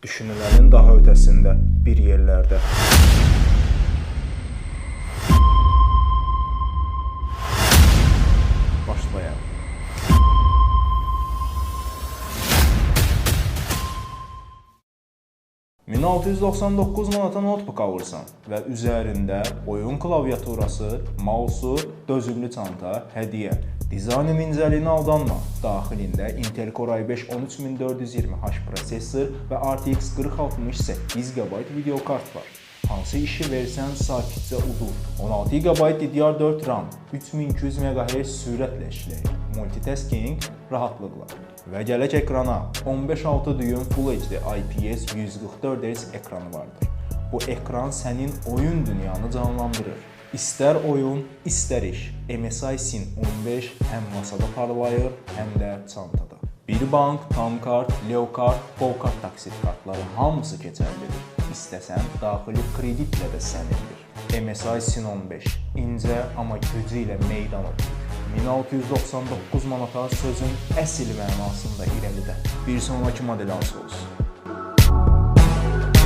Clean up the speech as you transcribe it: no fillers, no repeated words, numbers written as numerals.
Düşünülənin daha ötəsində, bir yerlərdə. Başlayalım. $1699 manata notebook alırsan və üzərində oyun klaviaturası, mausu, dözümlü çanta, hədiyyə. Dizaynin incəliyinə aldanma. Daxilində Intel Core i5 13420H prosessor və RTX 4060 8 GB video kart var. Hansı işi versən sakitcə udur. 16 GB DDR4 RAM, 3200 MHz sürətlə işləyir. Multitasking rahatlıqla. Və gələk ekrana. 15.6 düyüm Full HD IPS 144 Hz ekranı vardır. Bu ekran sənin oyun dünyanı canlandırır. İstər oyun, istər iş. MSI Sin 15 həm masada parlayır, həm də çantada. Bir bank, tam kart, Leo kart, Go kart taksit kartları hamısı keçərlidir. İstəsən daxili kreditlə də sənindir. MSI Sin 15 incə, amma gücü ilə meydan oxuyur. 1699 manata sözün əsl mənasında irəlidə. Bir sonraki model hansı olsun?